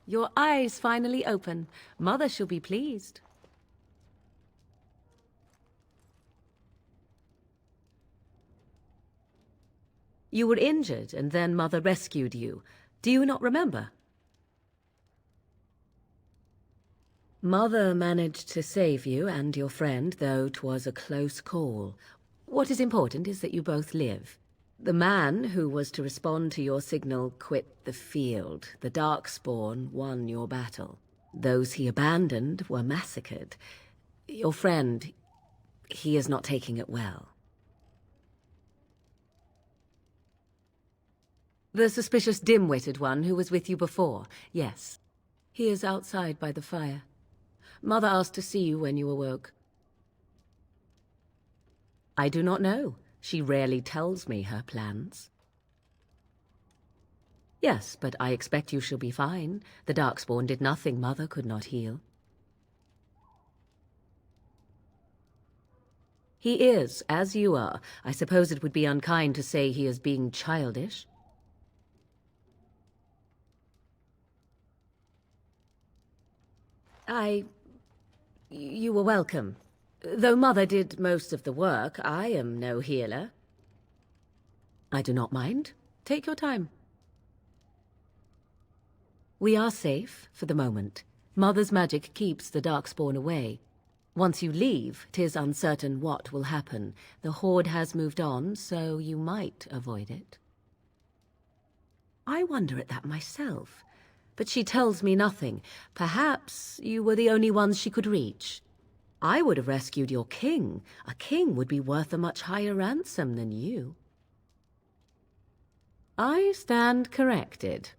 Your eyes finally open. Mother shall be pleased. You were injured, and then Mother rescued you. Do you not remember? Mother managed to save you and your friend, though 'twas a close call. What is important is that you both live. The man who was to respond to your signal quit the field. The Darkspawn won your battle. Those he abandoned were massacred. Your friend, he is not taking it well. The suspicious dim-witted one who was with you before, yes. He is outside by the fire. Mother asked to see you when you awoke. I do not know. She rarely tells me her plans. Yes, but I expect you shall be fine. The Darkspawn did nothing Mother could not heal. He is, as you are. I suppose it would be unkind to say he is being childish. You were welcome. Though Mother did most of the work, I am no healer. I do not mind. Take your time. We are safe, for the moment. Mother's magic keeps the Darkspawn away. Once you leave, 'tis uncertain what will happen. The Horde has moved on, so you might avoid it. I wonder at that myself. But she tells me nothing. Perhaps you were the only ones she could reach. I would have rescued your king. A king would be worth a much higher ransom than you. I stand corrected.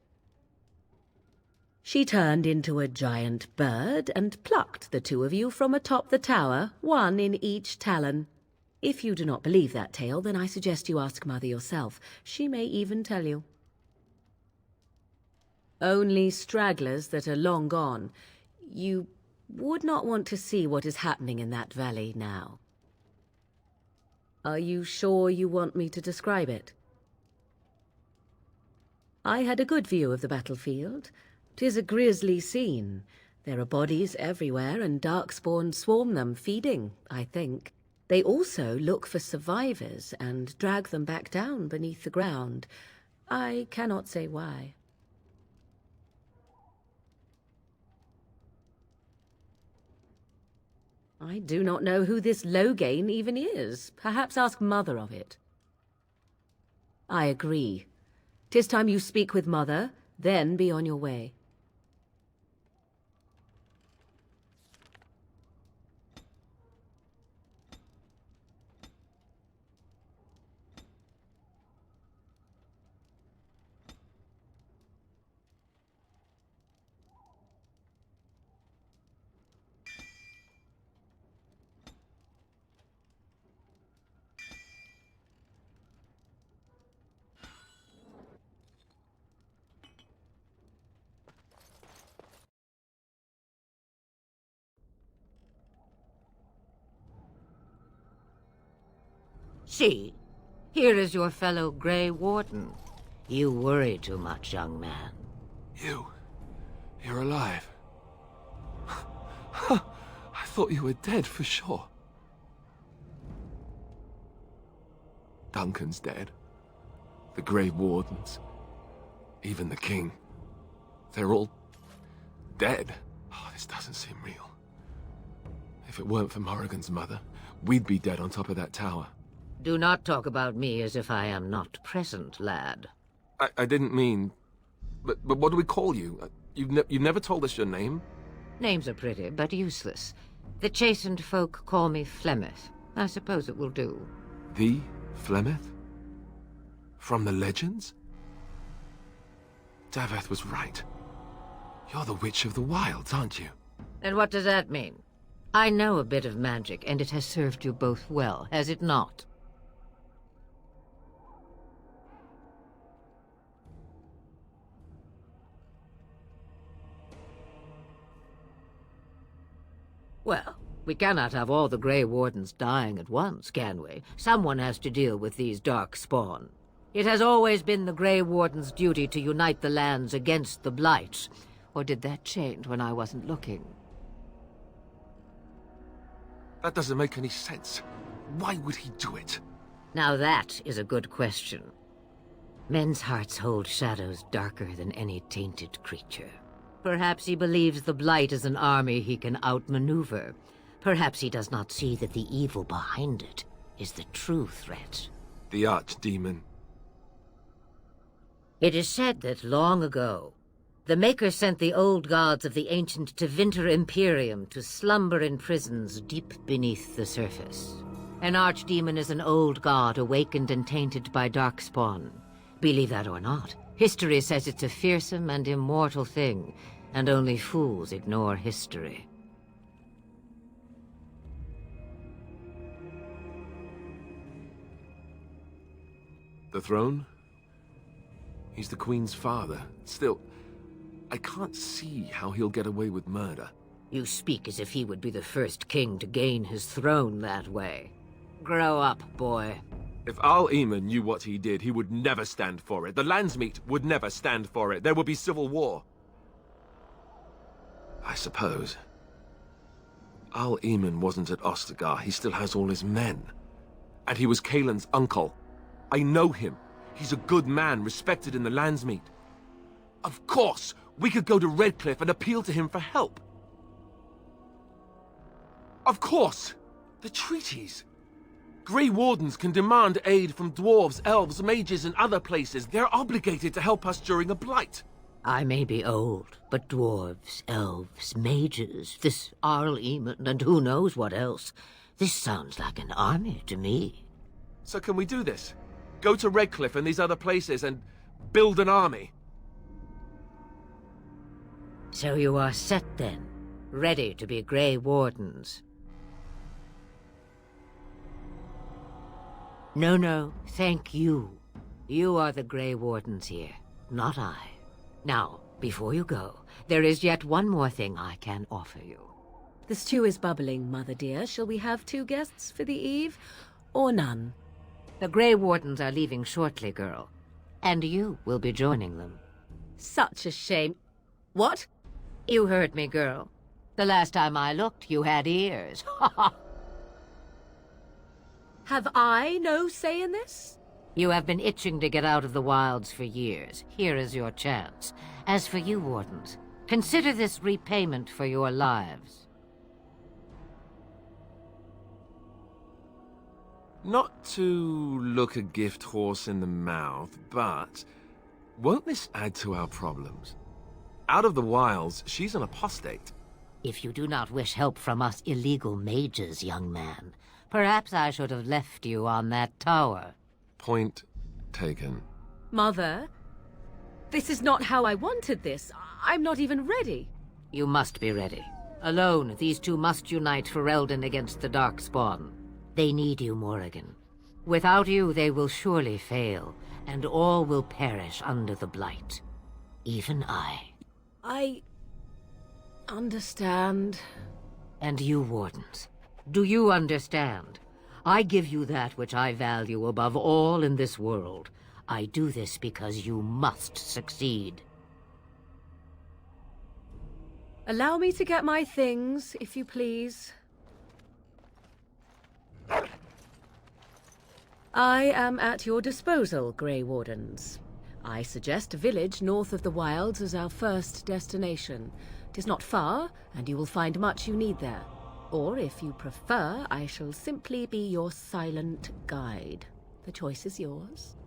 She turned into a giant bird and plucked the two of you from atop the tower, one in each talon. If you do not believe that tale, then I suggest you ask Mother yourself. She may even tell you. Only stragglers that are long gone. You would not want to see what is happening in that valley now. Are you sure you want me to describe it? I had a good view of the battlefield. 'Tis a grisly scene. There are bodies everywhere, and Darkspawn swarm them, feeding, I think. They also look for survivors and drag them back down beneath the ground. I cannot say why. I do not know who this Loghain even is. Perhaps ask Mother of it. I agree. 'Tis time you speak with Mother, then be on your way. See, here is your fellow Grey Warden. You worry too much, young man. You're alive. I thought you were dead for sure. Duncan's dead. The Grey Wardens. Even the King. They're all dead. Oh, this doesn't seem real. If it weren't for Morrigan's mother, we'd be dead on top of that tower. Do not talk about me as if I am not present, lad. I didn't mean... But what do we call you? You've never told us your name? Names are pretty, but useless. The chastened folk call me Flemeth. I suppose it will do. The Flemeth? From the legends? Daveth was right. You're the Witch of the Wilds, aren't you? And what does that mean? I know a bit of magic, and it has served you both well, has it not? Well, we cannot have all the Grey Wardens dying at once, can we? Someone has to deal with these Darkspawn. It has always been the Grey Warden's duty to unite the lands against the Blights. Or did that change when I wasn't looking? That doesn't make any sense. Why would he do it? Now that is a good question. Men's hearts hold shadows darker than any tainted creature. Perhaps he believes the Blight is an army he can outmaneuver. Perhaps he does not see that the evil behind it is the true threat. The Archdemon. It is said that long ago, the Maker sent the old gods of the ancient Tevinter Imperium to slumber in prisons deep beneath the surface. An archdemon is an old god awakened and tainted by darkspawn. Believe that or not, history says it's a fearsome and immortal thing, and only fools ignore history. The throne? He's the Queen's father. Still, I can't see how he'll get away with murder. You speak as if he would be the first king to gain his throne that way. Grow up, boy. If Al-Eamon knew what he did, he would never stand for it. The Landsmeet would never stand for it. There would be civil war. I suppose. Al-Eamon wasn't at Ostagar. He still has all his men. And he was Kaelin's uncle. I know him. He's a good man, respected in the Landsmeet. Of course, we could go to Redcliffe and appeal to him for help. Of course! The treaties! Grey Wardens can demand aid from dwarves, elves, mages, and other places. They're obligated to help us during a blight. I may be old, but dwarves, elves, mages, this Al-Eamon, and who knows what else. This sounds like an army to me. So can we do this? Go to Redcliffe and these other places and build an army? So you are set then, ready to be Grey Wardens. No, thank you. You are the Grey Wardens here, not I. Now, before you go, there is yet one more thing I can offer you. The stew is bubbling, Mother dear. Shall we have 2 guests for the eve, or none? The Grey Wardens are leaving shortly, girl. And you will be joining them. Such a shame. What? You heard me, girl. The last time I looked, you had ears. Ha ha! Have I no say in this? You have been itching to get out of the wilds for years. Here is your chance. As for you, Wardens, consider this repayment for your lives. Not to look a gift horse in the mouth, but won't this add to our problems? Out of the wilds, she's an apostate. If you do not wish help from us illegal mages, young man, perhaps I should have left you on that tower. Point taken. Mother, this is not how I wanted this. I'm not even ready. You must be ready. Alone, these two must unite for Eldon against the Darkspawn. They need you, Morrigan. Without you, they will surely fail, and all will perish under the Blight. Even I. I understand. And you, Wardens, do you understand? I give you that which I value above all in this world. I do this because you must succeed. Allow me to get my things, if you please. I am at your disposal, Grey Wardens. I suggest a village north of the wilds as our first destination. 'Tis not far, and you will find much you need there. Or, if you prefer, I shall simply be your silent guide. The choice is yours.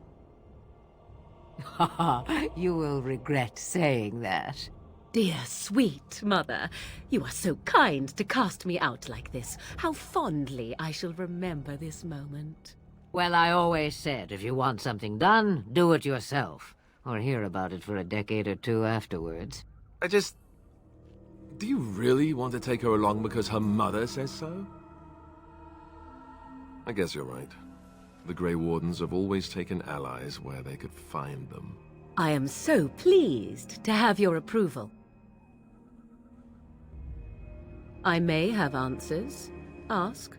You will regret saying that. Dear, sweet mother, you are so kind to cast me out like this. How fondly I shall remember this moment. Well, I always said, if you want something done, do it yourself. Or hear about it for a decade or two afterwards. Do you really want to take her along because her mother says so? I guess you're right. The Grey Wardens have always taken allies where they could find them. I am so pleased to have your approval. I may have answers. Ask.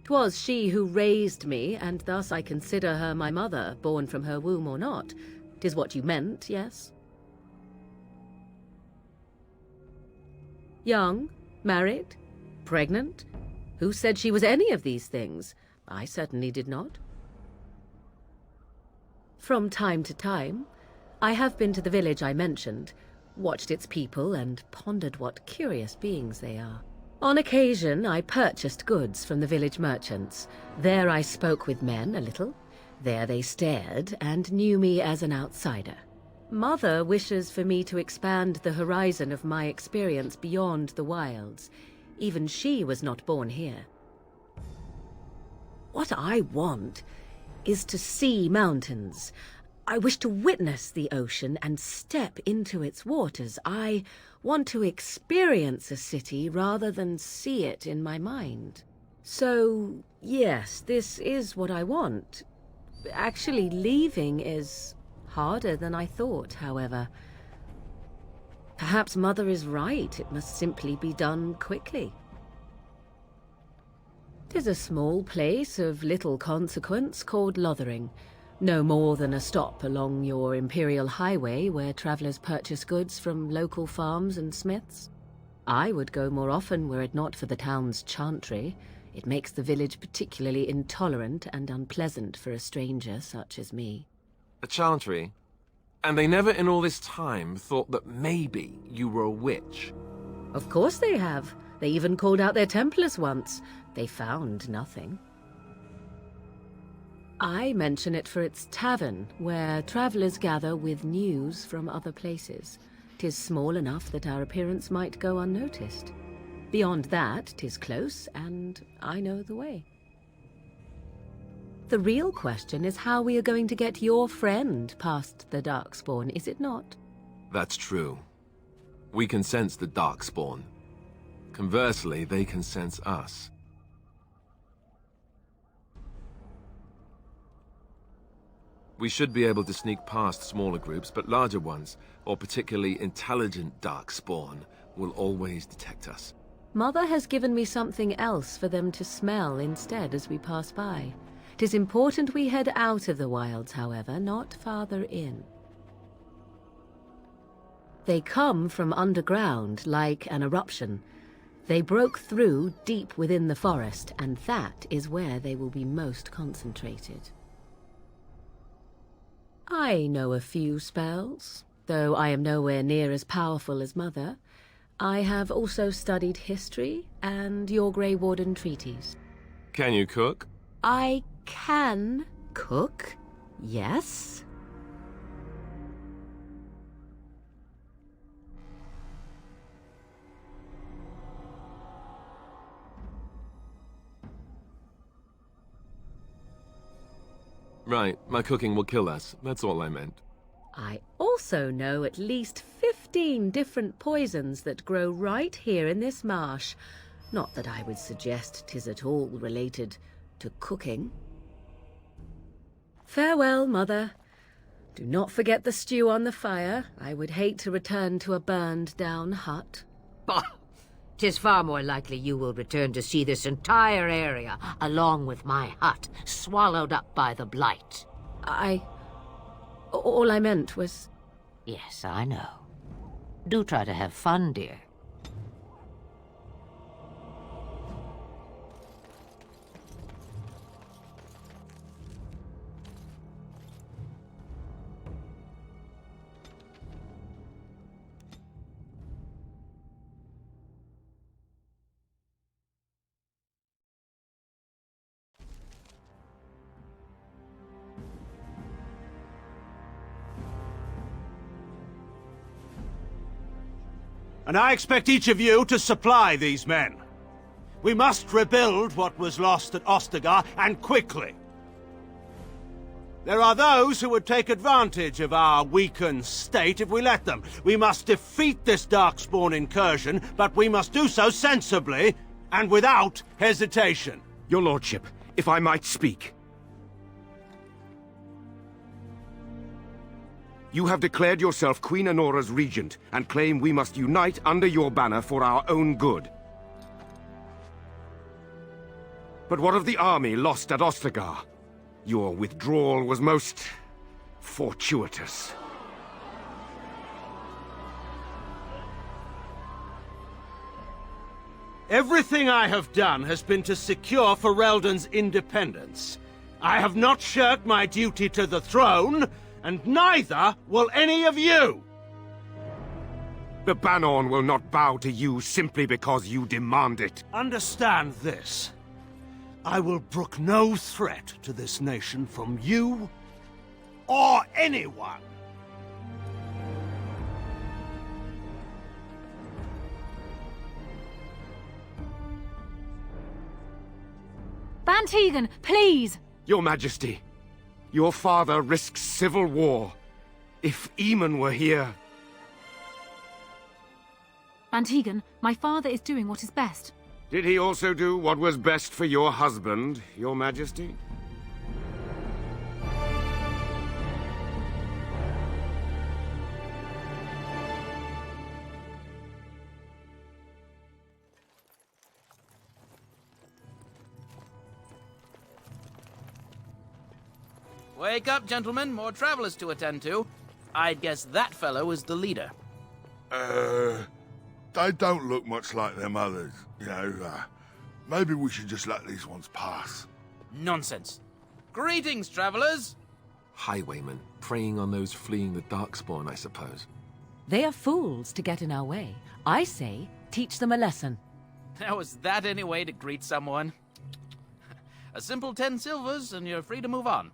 'Twas she who raised me, and thus I consider her my mother, born from her womb or not. 'Tis what you meant, yes? Young? Married? Pregnant? Who said she was any of these things? I certainly did not. From time to time, I have been to the village I mentioned, watched its people, and pondered what curious beings they are. On occasion, I purchased goods from the village merchants. There I spoke with men a little. There they stared and knew me as an outsider. Mother wishes for me to expand the horizon of my experience beyond the wilds. Even she was not born here. What I want is to see mountains. I wish to witness the ocean and step into its waters. I want to experience a city rather than see it in my mind. So, yes, this is what I want. Actually, leaving is harder than I thought, however. Perhaps Mother is right. It must simply be done quickly. 'Tis a small place of little consequence called Lothering. No more than a stop along your imperial highway where travelers purchase goods from local farms and smiths. I would go more often were it not for the town's chantry. It makes the village particularly intolerant and unpleasant for a stranger such as me. A chantry? And they never in all this time thought that maybe you were a witch? Of course they have. They even called out their Templars once. They found nothing. I mention it for its tavern, where travelers gather with news from other places. 'Tis small enough that our appearance might go unnoticed. Beyond that, 'tis close, and I know the way. The real question is how we are going to get your friend past the Darkspawn, is it not? That's true. We can sense the Darkspawn. Conversely, they can sense us. We should be able to sneak past smaller groups, but larger ones, or particularly intelligent Darkspawn, will always detect us. Mother has given me something else for them to smell instead as we pass by. 'Tis important we head out of the wilds, however, not farther in. They come from underground, like an eruption. They broke through deep within the forest, and that is where they will be most concentrated. I know a few spells, though I am nowhere near as powerful as Mother. I have also studied history and your Grey Warden treaties. Can you cook? I can cook, yes. Right, my cooking will kill us. That's all I meant. I also know at least 15 different poisons that grow right here in this marsh. Not that I would suggest 'tis at all related to cooking. Farewell, Mother. Do not forget the stew on the fire. I would hate to return to a burned-down hut. Bah! 'Tis far more likely you will return to see this entire area, along with my hut, swallowed up by the blight. All I meant was... Yes, I know. Do try to have fun, dear. And I expect each of you to supply these men. We must rebuild what was lost at Ostagar, and quickly. There are those who would take advantage of our weakened state if we let them. We must defeat this Darkspawn incursion, but we must do so sensibly and without hesitation. Your lordship, if I might speak. You have declared yourself Queen Honora's regent, and claim we must unite under your banner for our own good. But what of the army lost at Ostagar? Your withdrawal was most fortuitous. Everything I have done has been to secure Ferelden's independence. I have not shirked my duty to the throne, and neither will any of you! The Banorn will not bow to you simply because you demand it. Understand this. I will brook no threat to this nation from you or anyone. Van Tegan, please! Your Majesty, your father risks civil war. If Eamon were here... Van Tegan, my father is doing what is best. Did he also do what was best for your husband, your Majesty? Wake up, gentlemen. More travelers to attend to. I'd guess that fellow is the leader. They don't look much like them others. You know, maybe we should just let these ones pass. Nonsense. Greetings, travelers. Highwaymen, preying on those fleeing the Darkspawn, I suppose. They are fools to get in our way. I say, teach them a lesson. Now, is that any way to greet someone? A simple 10 silvers, and you're free to move on.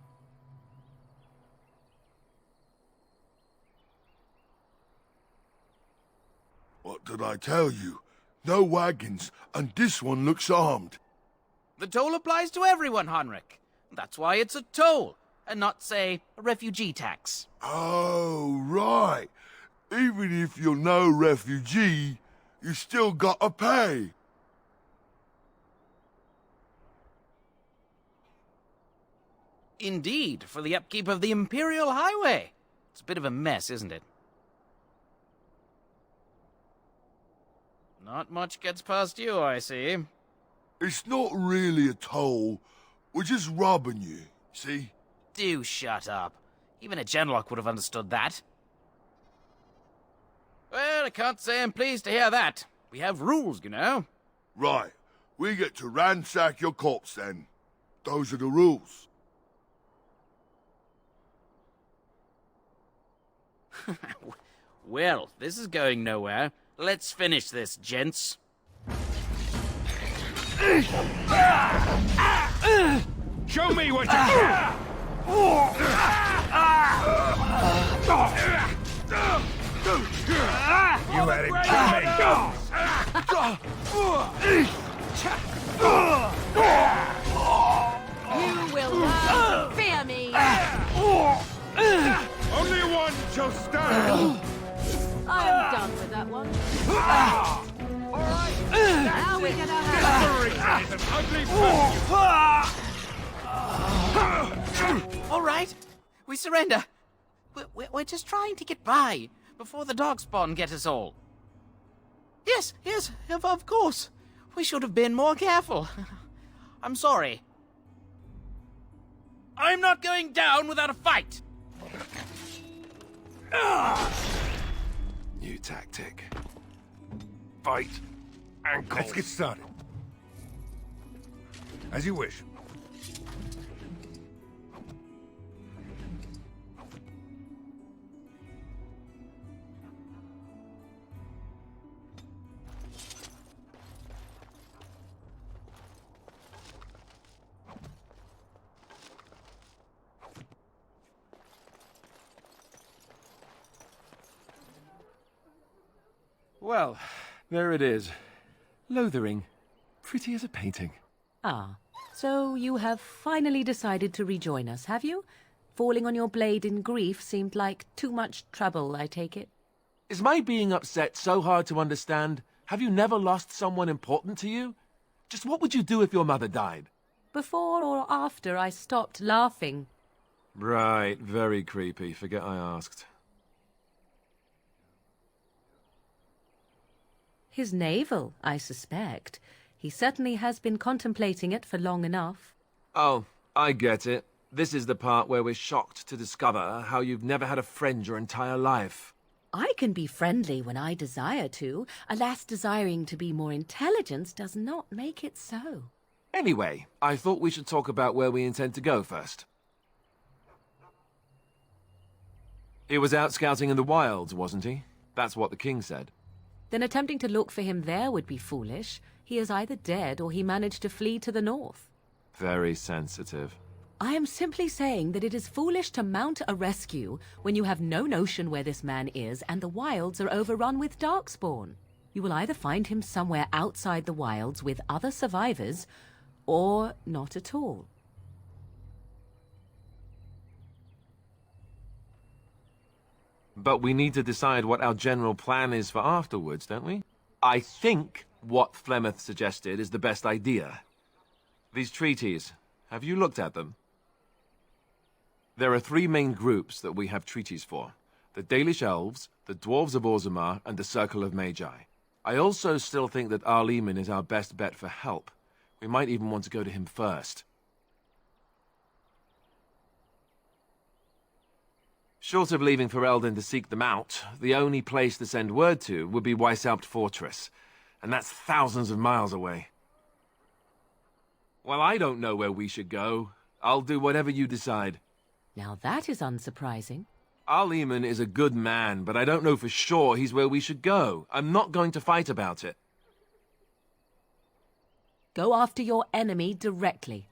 What did I tell you? No wagons, and this one looks armed. The toll applies to everyone, Heinrich. That's why it's a toll, and not, say, a refugee tax. Oh, right. Even if you're no refugee, you still gotta pay. Indeed, for the upkeep of the Imperial Highway. It's a bit of a mess, isn't it? Not much gets past you, I see. It's not really a toll. We're just robbing you, see? Do shut up. Even a Genlock would have understood that. Well, I can't say I'm pleased to hear that. We have rules, you know. Right. We get to ransack your corpse then. Those are the rules. Well, this is going nowhere. Let's finish this, gents. Show me what you got! You had it You will learn to fear me! Only one shall stand! I'm done with that one. Now we're gonna have... Is an ugly All right, we surrender. We're just trying to get by before the Darkspawn get us all. Yes, of course. We should have been more careful. I'm sorry. I'm not going down without a fight. New tactic. Fight and call. Let's get started. As you wish. Well, there it is. Lothering. Pretty as a painting. Ah, so you have finally decided to rejoin us, have you? Falling on your blade in grief seemed like too much trouble, I take it. Is my being upset so hard to understand? Have you never lost someone important to you? Just what would you do if your mother died? Before or after I stopped laughing. Right, very creepy. Forget I asked. His navel, I suspect. He certainly has been contemplating it for long enough. Oh, I get it. This is the part where we're shocked to discover how you've never had a friend your entire life. I can be friendly when I desire to. Alas, desiring to be more intelligent does not make it so. Anyway, I thought we should talk about where we intend to go first. He was out scouting in the wilds, wasn't he? That's what the king said. Then attempting to look for him there would be foolish. He is either dead or he managed to flee to the north. Very sensitive. I am simply saying that it is foolish to mount a rescue when you have no notion where this man is and the wilds are overrun with darkspawn. You will either find him somewhere outside the wilds with other survivors, or not at all. But we need to decide what our general plan is for afterwards, don't we? I think what Flemeth suggested is the best idea. These treaties, have you looked at them? There are three main groups that we have treaties for. The Dalish Elves, the Dwarves of Orzammar, and the Circle of Magi. I also still think that Arleman is our best bet for help. We might even want to go to him first. Short of leaving Ferelden to seek them out, the only place to send word to would be Weishaupt Fortress, and that's thousands of miles away. Well, I don't know where we should go. I'll do whatever you decide. Now that is unsurprising. Arleman is a good man, but I don't know for sure he's where we should go. I'm not going to fight about it. Go after your enemy directly.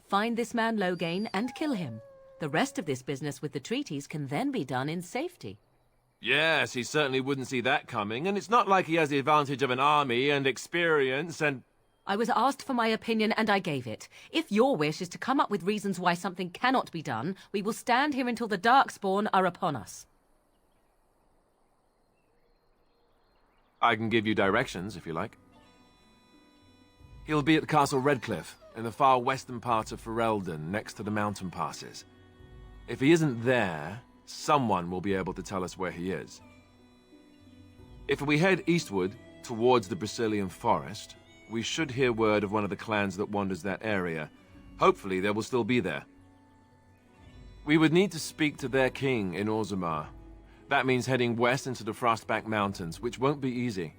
Find this man Loghain and kill him. The rest of this business with the treaties can then be done in safety. Yes, he certainly wouldn't see that coming, and it's not like he has the advantage of an army and experience and... I was asked for my opinion and I gave it. If your wish is to come up with reasons why something cannot be done, we will stand here until the Darkspawn are upon us. I can give you directions, if you like. He'll be at Castle Redcliffe, in the far western part of Ferelden, next to the mountain passes. If he isn't there, someone will be able to tell us where he is. If we head eastward, towards the Brazilian forest, we should hear word of one of the clans that wanders that area. Hopefully they will still be there. We would need to speak to their king in Orzammar. That means heading west into the Frostback Mountains, which won't be easy.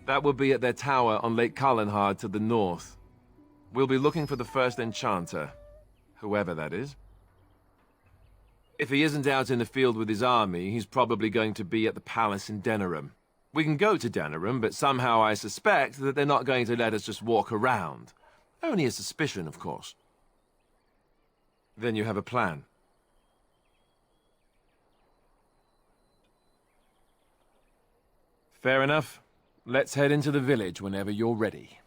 That will be at their tower on Lake Carlenhard to the north. We'll be looking for the first enchanter, whoever that is. If he isn't out in the field with his army, he's probably going to be at the palace in Denerim. We can go to Denerim, but somehow I suspect that they're not going to let us just walk around. Only a suspicion, of course. Then you have a plan. Fair enough. Let's head into the village whenever you're ready.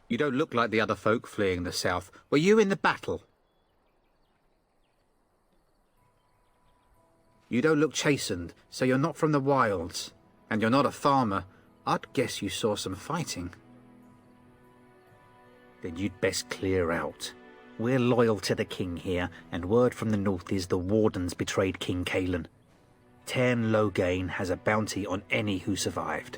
You don't look like the other folk fleeing the south. Were you in the battle? You don't look chastened, so you're not from the wilds. And you're not a farmer. I'd guess you saw some fighting. Then you'd best clear out. We're loyal to the king here, and word from the north is the wardens betrayed King Cailan. Tairn Loghain has a bounty on any who survived.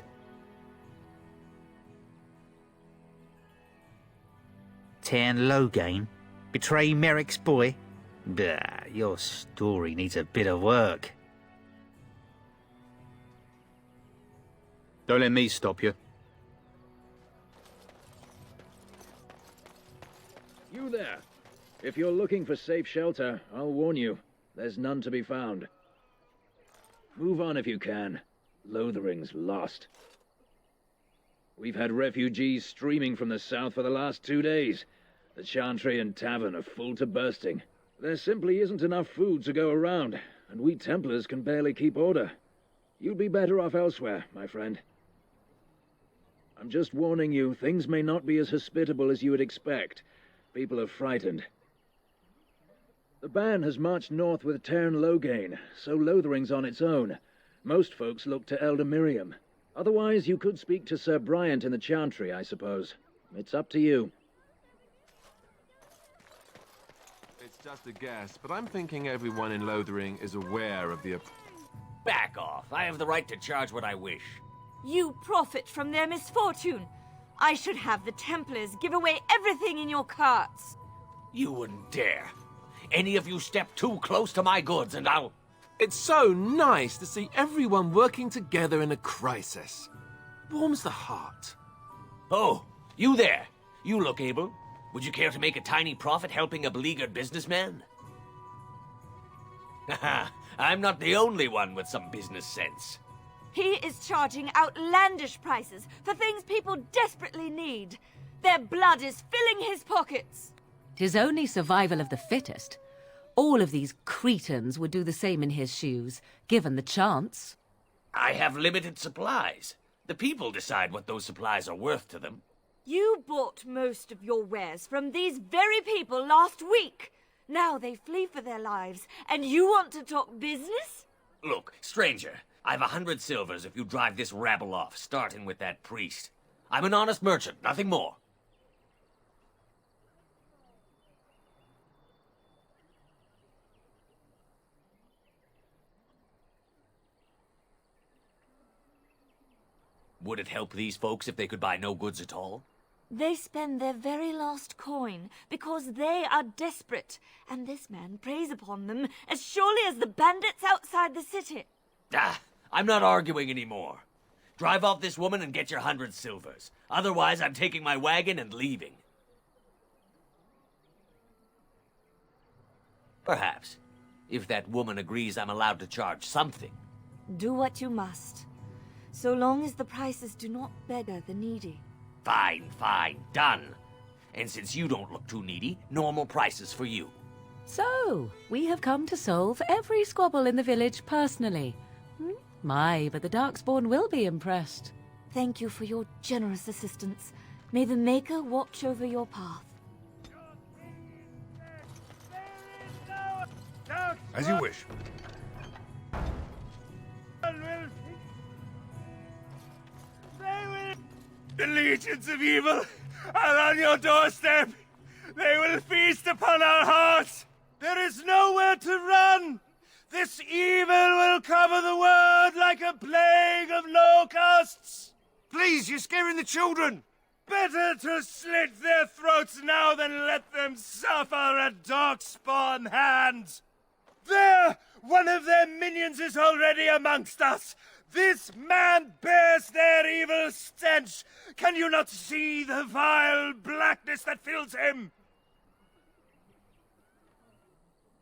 Tairn Loghain? Betray Merrick's boy? Bah, your story needs a bit of work. Don't let me stop you. You there. If you're looking for safe shelter, I'll warn you, there's none to be found. Move on if you can. Lothering's lost. We've had refugees streaming from the south for the last 2 days. The Chantry and Tavern are full to bursting. There simply isn't enough food to go around, and we Templars can barely keep order. You'd be better off elsewhere, my friend. I'm just warning you, things may not be as hospitable as you would expect. People are frightened. The band has marched north with Cairn Logain, so Lothering's on its own. Most folks look to Elder Miriam. Otherwise, you could speak to Sir Bryant in the Chantry, I suppose. It's up to you. It's just a guess, but I'm thinking everyone in Lothering is aware of the... Back off. I have the right to charge what I wish. You profit from their misfortune. I should have the Templars give away everything in your carts. You wouldn't dare. Any of you step too close to my goods and I'll... It's so nice to see everyone working together in a crisis. Warms the heart. Oh, you there. You look able. Would you care to make a tiny profit helping a beleaguered businessman? Haha, I'm not the only one with some business sense. He is charging outlandish prices for things people desperately need. Their blood is filling his pockets. 'Tis only survival of the fittest. All of these cretins would do the same in his shoes, given the chance. I have limited supplies. The people decide what those supplies are worth to them. You bought most of your wares from these very people last week. Now they flee for their lives, and you want to talk business? Look, stranger, I've 100 silvers if you drive this rabble off, starting with that priest. I'm an honest merchant, nothing more. Would it help these folks if they could buy no goods at all? They spend their very last coin because they are desperate, and this man preys upon them as surely as the bandits outside the city. Ah, I'm not arguing anymore. Drive off this woman and get your 100 silvers. Otherwise, I'm taking my wagon and leaving. Perhaps, if that woman agrees I'm allowed to charge something. Do what you must, so long as the prices do not beggar the needy. Fine, fine, done. And since you don't look too needy, normal prices for you. So, we have come to solve every squabble in the village personally. My, but the Darkspawn will be impressed. Thank you for your generous assistance. May the Maker watch over your path. As you wish. The legions of evil are on your doorstep. They will feast upon our hearts. There is nowhere to run. This evil will cover the world like a plague of locusts. Please, you're scaring the children. Better to slit their throats now than let them suffer at Darkspawn hands. There! One of their minions is already amongst us. This man bears their evil stench. Can you not see the vile blackness that fills him?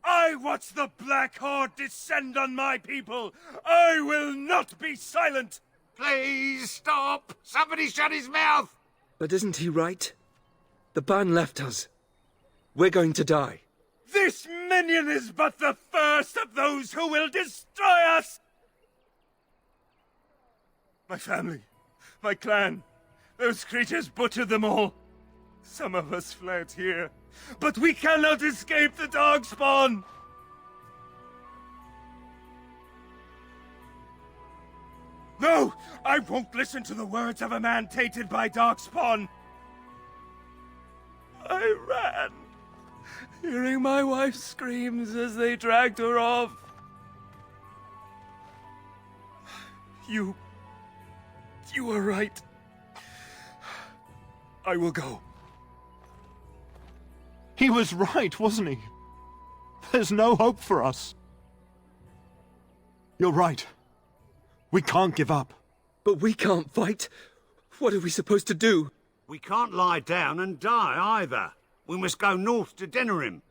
I watch the Black Horde descend on my people. I will not be silent. Please stop. Somebody shut his mouth. But isn't he right? The ban left us. We're going to die. This minion is but the first of those who will destroy us. My family, my clan, those creatures butchered them all. Some of us fled here, but we cannot escape the Darkspawn. No, I won't listen to the words of a man tainted by Darkspawn. I ran, hearing my wife's screams as they dragged her off. You were right. I will go. He was right, wasn't he? There's no hope for us. You're right. We can't give up. But we can't fight. What are we supposed to do? We can't lie down and die either. We must go north to Denerim.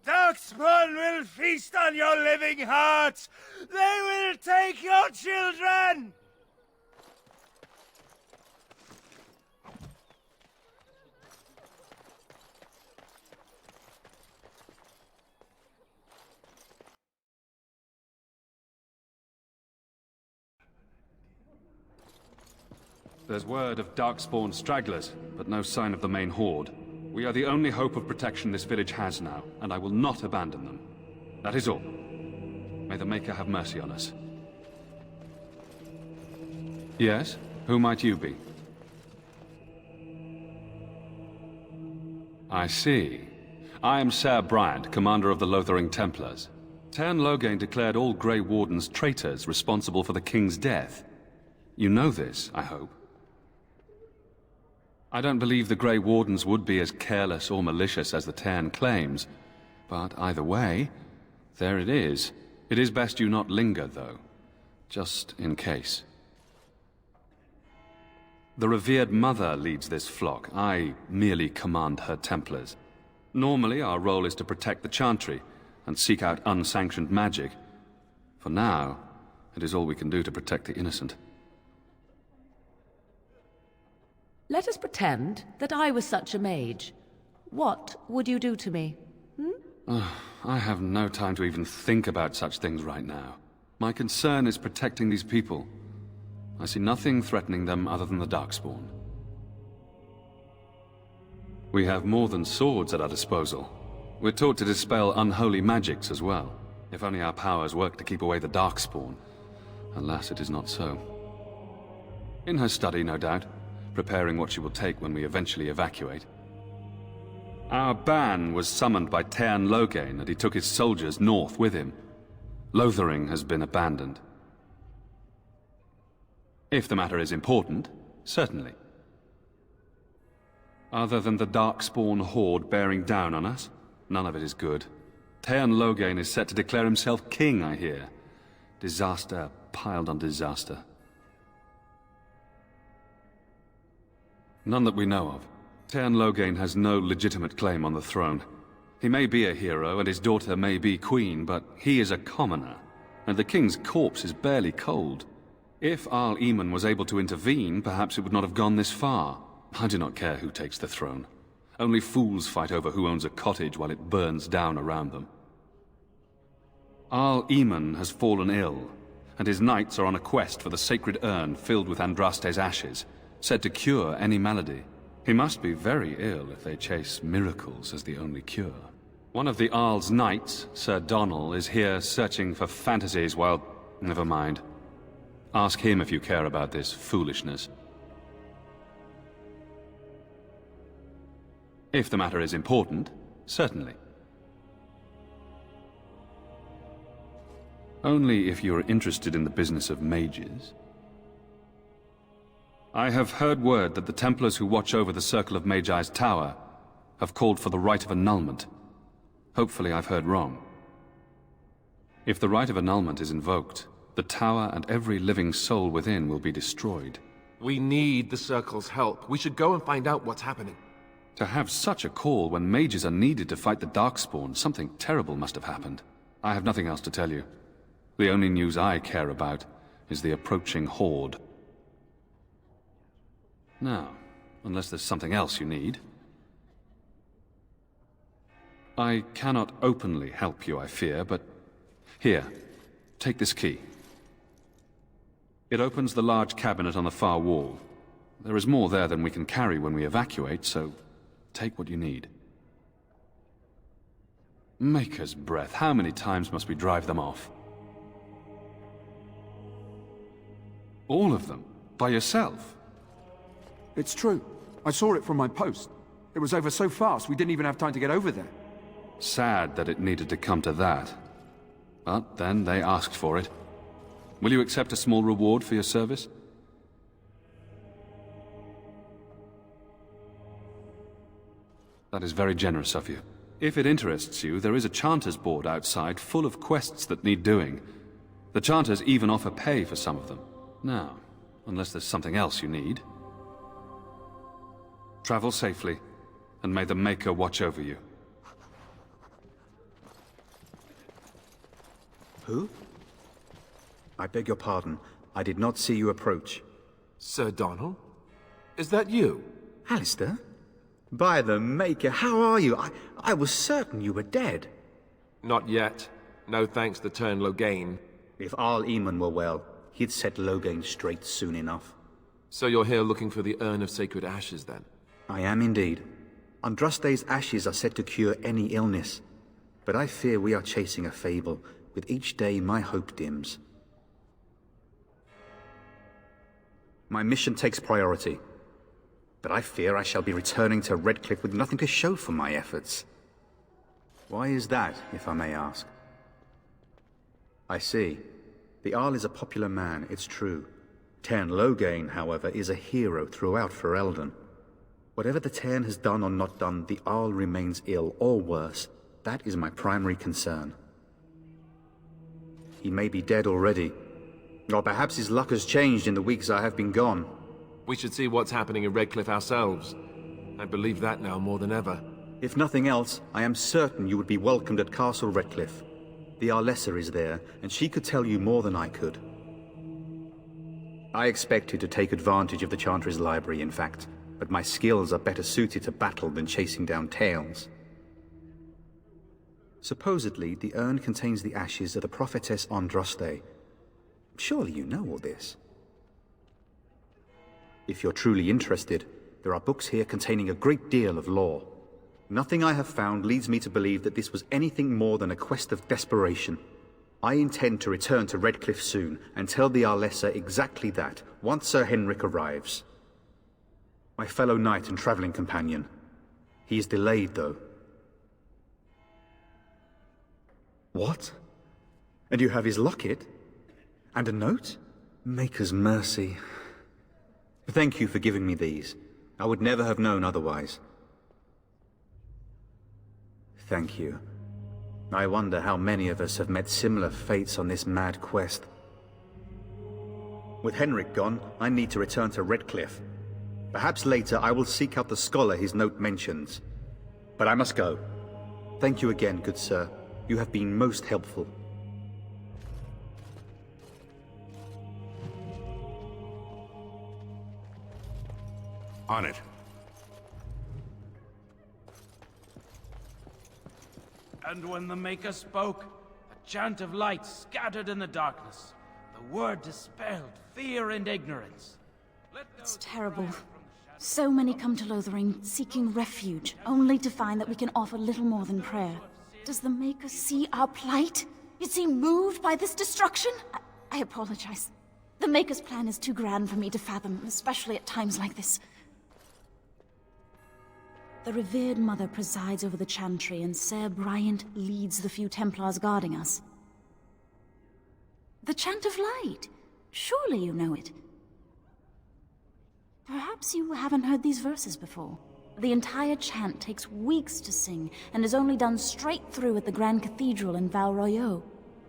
Darkspawn will feast on your living hearts. They will take your children. There's word of darkspawn stragglers, but no sign of the main horde. We are the only hope of protection this village has now, and I will not abandon them. That is all. May the Maker have mercy on us. Yes? Who might you be? I see. I am Ser Bryant, commander of the Lothering Templars. Tern Loghain declared all Grey Wardens traitors responsible for the King's death. You know this, I hope. I don't believe the Grey Wardens would be as careless or malicious as the Tern claims, but either way, there it is. It is best you not linger, though, just in case. The revered mother leads this flock. I merely command her Templars. Normally, our role is to protect the Chantry and seek out unsanctioned magic. For now, it is all we can do to protect the innocent. Let us pretend that I was such a mage. What would you do to me? I have no time to even think about such things right now. My concern is protecting these people. I see nothing threatening them other than the Darkspawn. We have more than swords at our disposal. We're taught to dispel unholy magics as well. If only our powers work to keep away the Darkspawn. Alas, it is not so. In her study, no doubt, preparing what she will take when we eventually evacuate. Our ban was summoned by Tern Loghain, and he took his soldiers north with him. Lothering has been abandoned. If the matter is important, certainly. Other than the Darkspawn horde bearing down on us, none of it is good. Tern Loghain is set to declare himself king, I hear. Disaster piled on disaster. None that we know of. Tern Loghain has no legitimate claim on the throne. He may be a hero, and his daughter may be queen, but he is a commoner, and the king's corpse is barely cold. If Arl Eamon was able to intervene, perhaps it would not have gone this far. I do not care who takes the throne. Only fools fight over who owns a cottage while it burns down around them. Arl Eamon has fallen ill, and his knights are on a quest for the sacred urn filled with Andraste's ashes, said to cure any malady. He must be very ill if they chase miracles as the only cure. One of the Arl's knights, Sir Donnell, is here searching for fantasies while... Never mind. Ask him if you care about this foolishness. If the matter is important, certainly. Only if you're interested in the business of mages. I have heard word that the Templars who watch over the Circle of Magi's tower have called for the rite of annulment. Hopefully I've heard wrong. If the rite of annulment is invoked, the tower and every living soul within will be destroyed. We need the Circle's help. We should go and find out what's happening. To have such a call when mages are needed to fight the Darkspawn, something terrible must have happened. I have nothing else to tell you. The only news I care about is the approaching horde. Now, unless there's something else you need. I cannot openly help you, I fear, but... Here, take this key. It opens the large cabinet on the far wall. There is more there than we can carry when we evacuate, so take what you need. Maker's breath, how many times must we drive them off? All of them? By yourself? It's true. I saw it from my post. It was over so fast, we didn't even have time to get over there. Sad that it needed to come to that. But then they asked for it. Will you accept a small reward for your service? That is very generous of you. If it interests you, there is a Chanters board outside full of quests that need doing. The Chanters even offer pay for some of them. Now, unless there's something else you need. Travel safely, and may the Maker watch over you. Who? I beg your pardon. I did not see you approach. Sir Donnell? Is that you? Alistair? By the Maker, how are you? I was certain you were dead. Not yet. No thanks to Tern Loghain. If Arl Eamon were well, he'd set Loghain straight soon enough. So you're here looking for the Urn of Sacred Ashes, then? I am indeed. Andraste's ashes are said to cure any illness. But I fear we are chasing a fable. With each day, my hope dims. My mission takes priority. But I fear I shall be returning to Redcliffe with nothing to show for my efforts. Why is that, if I may ask? I see. The Jarl is a popular man, it's true. Tern Loghain, however, is a hero throughout Ferelden. Whatever the Tern has done or not done, the Jarl remains ill, or worse. That is my primary concern. He may be dead already. Or perhaps his luck has changed in the weeks I have been gone. We should see what's happening in Redcliffe ourselves. I believe that now more than ever. If nothing else, I am certain you would be welcomed at Castle Redcliffe. The Arlessa is there, and she could tell you more than I could. I expected to take advantage of the Chantry's library, in fact, but my skills are better suited to battle than chasing down tales. Supposedly, the urn contains the ashes of the prophetess Andraste. Surely you know all this. If you're truly interested, there are books here containing a great deal of lore. Nothing I have found leads me to believe that this was anything more than a quest of desperation. I intend to return to Redcliffe soon and tell the Arlessa exactly that, once Sir Henrik arrives. My fellow knight and traveling companion. He is delayed, though. What? And you have his locket? And a note? Maker's mercy. Thank you for giving me these. I would never have known otherwise. Thank you. I wonder how many of us have met similar fates on this mad quest. With Henrik gone, I need to return to Redcliffe. Perhaps later I will seek out the scholar his note mentions. But I must go. Thank you again, good sir. You have been most helpful. On it. And when the Maker spoke, a chant of light scattered in the darkness. The word dispelled fear and ignorance. It's terrible. So many come to Lothering, seeking refuge, only to find that we can offer little more than prayer. Does the Maker see our plight? Is he moved by this destruction? I apologize. The Maker's plan is too grand for me to fathom, especially at times like this. The revered mother presides over the chantry, and Sir Bryant leads the few Templars guarding us. The Chant of Light. Surely you know it. Perhaps you haven't heard these verses before. The entire chant takes weeks to sing, and is only done straight through at the Grand Cathedral in Val Royeaux.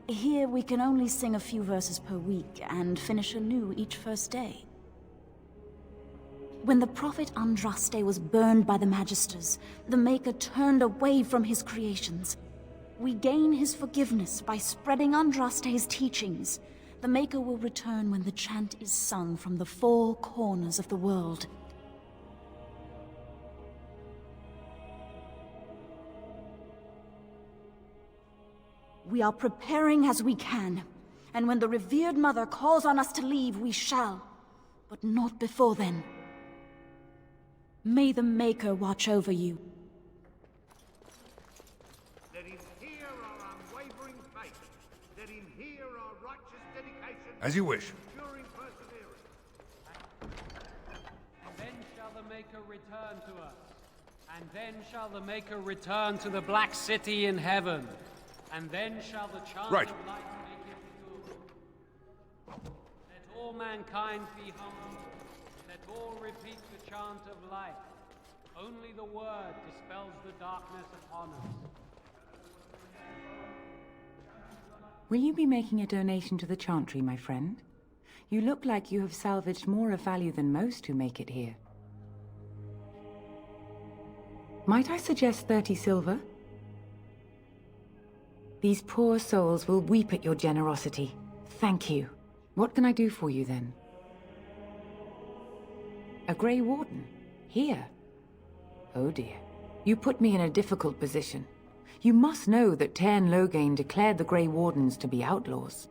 Here we can only sing a few verses per week, and finish anew each first day. When the prophet Andraste was burned by the Magisters, the Maker turned away from his creations. We gain his forgiveness by spreading Andraste's teachings. The Maker will return when the chant is sung from the four corners of the world. We are preparing as we can, and when the revered mother calls on us to leave, we shall. But not before then. May the Maker watch over you. Let him hear our unwavering faith. Let him hear our righteous dedication. As you wish. Enduring perseverance. Then shall the Maker return to us. And then shall the Maker return to the Black City in heaven. And then shall the chant Right. of light make it good. Let all mankind be humble. Let all repeat the chant of light. Only the word dispels the darkness upon us. Will you be making a donation to the Chantry, my friend? You look like you have salvaged more of value than most who make it here. Might I suggest 30 silver? These poor souls will weep at your generosity. Thank you. What can I do for you, then? A Grey Warden? Here? Oh dear. You put me in a difficult position. You must know that Tern Loghain declared the Grey Wardens to be outlaws.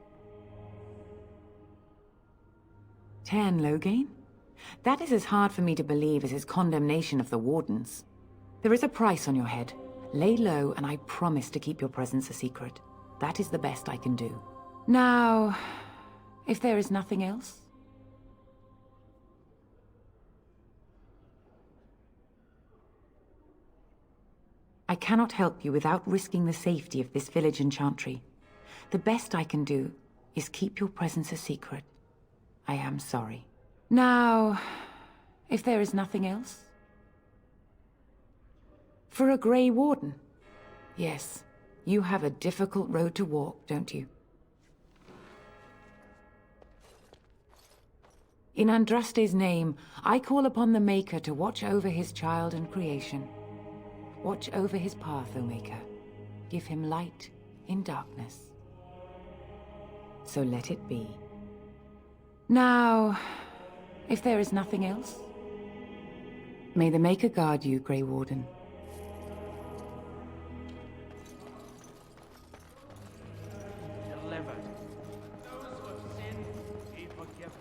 Tern Loghain? That is as hard for me to believe as his condemnation of the Wardens. There is a price on your head. Lay low, and I promise to keep your presence a secret. That is the best I can do. Now, if there is nothing else... I cannot help you without risking the safety of this village and chantry. The best I can do is keep your presence a secret. I am sorry. Now, if there is nothing else... For a Grey Warden? Yes, you have a difficult road to walk, don't you? In Andraste's name, I call upon the Maker to watch over his child and creation. Watch over his path, O Maker. Give him light in darkness. So let it be. Now, if there is nothing else, may the Maker guard you, Grey Warden. Delivered. Those who have sinned be forgiven.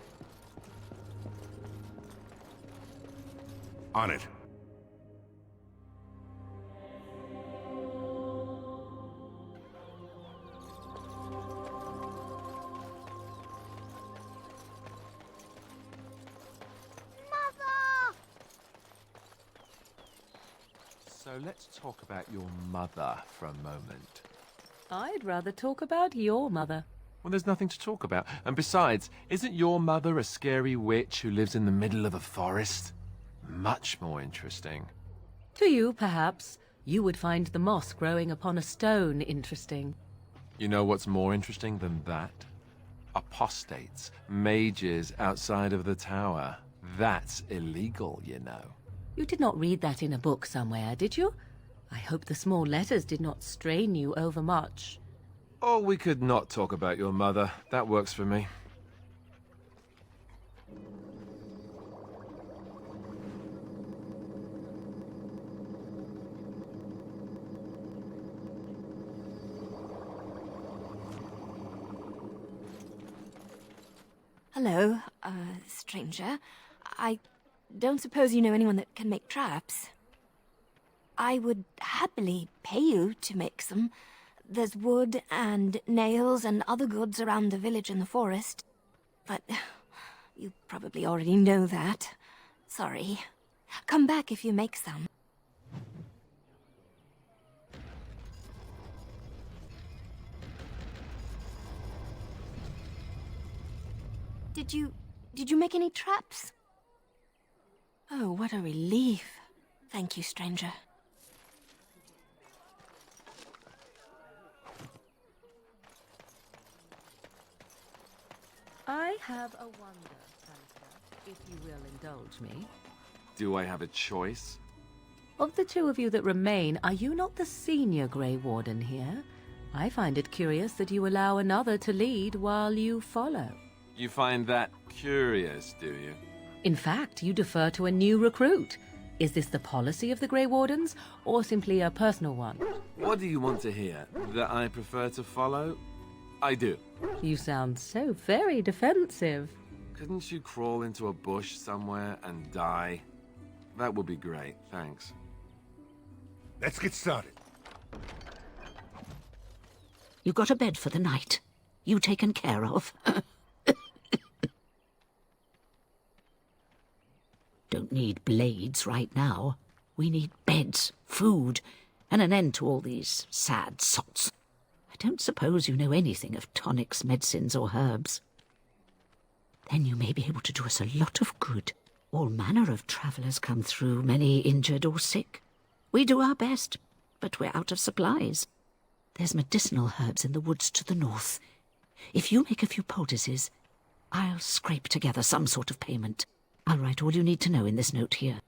On it. So let's talk about your mother for a moment. I'd rather talk about your mother. Well, there's nothing to talk about. And besides, isn't your mother a scary witch who lives in the middle of a forest? Much more interesting. To you, perhaps. You would find the moss growing upon a stone interesting. You know what's more interesting than that? Apostates, mages outside of the tower. That's illegal, you know. You did not read that in a book somewhere, did you? I hope the small letters did not strain you overmuch. Or we could not talk about your mother. That works for me. Hello, stranger. I don't suppose you know anyone that can make traps? I would happily pay you to make some. There's wood and nails and other goods around the village and the forest. But you probably already know that. Sorry. Come back if you make some. Did you make any traps? Oh, what a relief. Thank you, stranger. I have a wonder, Santa, if you will indulge me. Do I have a choice? Of the two of you that remain, are you not the senior Grey Warden here? I find it curious that you allow another to lead while you follow. You find that curious, do you? In fact, you defer to a new recruit. Is this the policy of the Grey Wardens, or simply a personal one? What do you want to hear? That I prefer to follow? I do. You sound so very defensive. Couldn't you crawl into a bush somewhere and die? That would be great, thanks. Let's get started. You got a bed for the night? You taken care of? Don't need blades right now. We need beds, food, and an end to all these sad sots. I don't suppose you know anything of tonics, medicines, or herbs. Then you may be able to do us a lot of good. All manner of travellers come through, many injured or sick. We do our best, but we're out of supplies. There's medicinal herbs in the woods to the north. If you make a few poultices, I'll scrape together some sort of payment. I'll write all you need to know in this note here.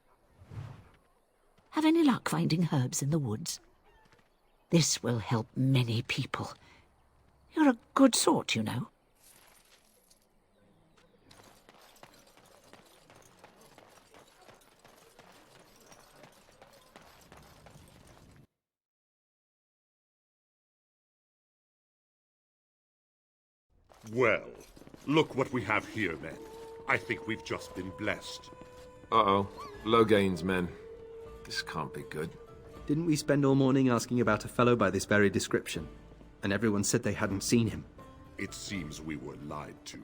Have any luck finding herbs in the woods? This will help many people. You're a good sort, you know. Well, look what we have here, then. I think we've just been blessed. Uh-oh. Loghain's men. This can't be good. Didn't we spend all morning asking about a fellow by this very description? And everyone said they hadn't seen him. It seems we were lied to.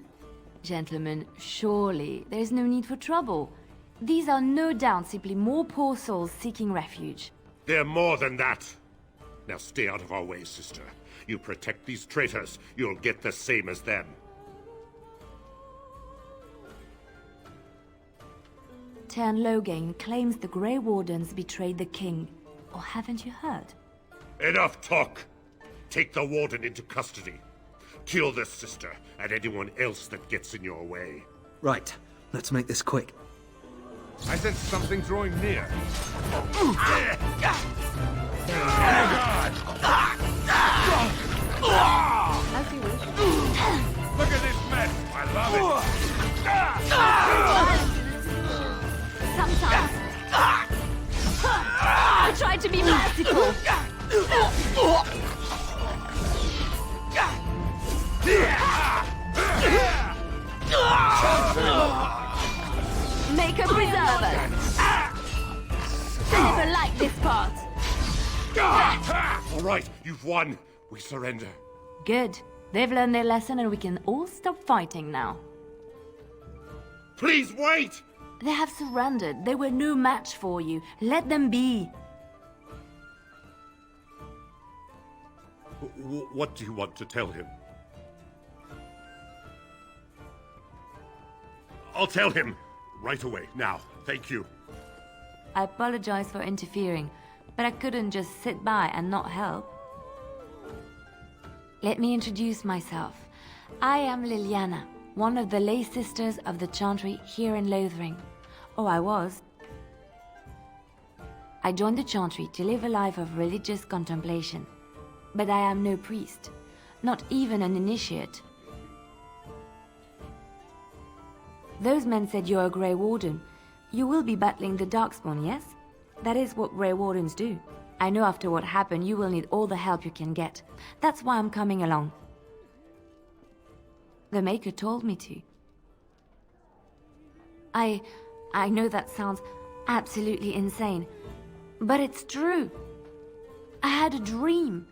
Gentlemen, surely there is no need for trouble. These are no doubt simply more poor souls seeking refuge. They're more than that. Now stay out of our way, sister. You protect these traitors, you'll get the same as them. Tern Loghain claims the Grey Wardens betrayed the king. Or haven't you heard? Enough talk! Take the warden into custody. Kill this sister and anyone else that gets in your way. Right. Let's make this quick. I sense something drawing near. As you wish. Look at this mess! I love it! Sometimes. I tried to be merciful. Maker preserve us. Never liked this part. All right, you've won. We surrender. Good. They've learned their lesson and we can all stop fighting now. Please wait! They have surrendered. They were no match for you. Let them be. What do you want to tell him? I'll tell him right away, now. Thank you. I apologize for interfering, but I couldn't just sit by and not help. Let me introduce myself. I am Liliana, one of the lay sisters of the Chantry here in Lothering. Oh, I was. I joined the Chantry to live a life of religious contemplation. But I am no priest, not even an initiate. Those men said you're a Grey Warden. You will be battling the Darkspawn, yes? That is what Grey Wardens do. I know after what happened you will need all the help you can get. That's why I'm coming along. The Maker told me to. I know that sounds absolutely insane, but it's true. I had a dream.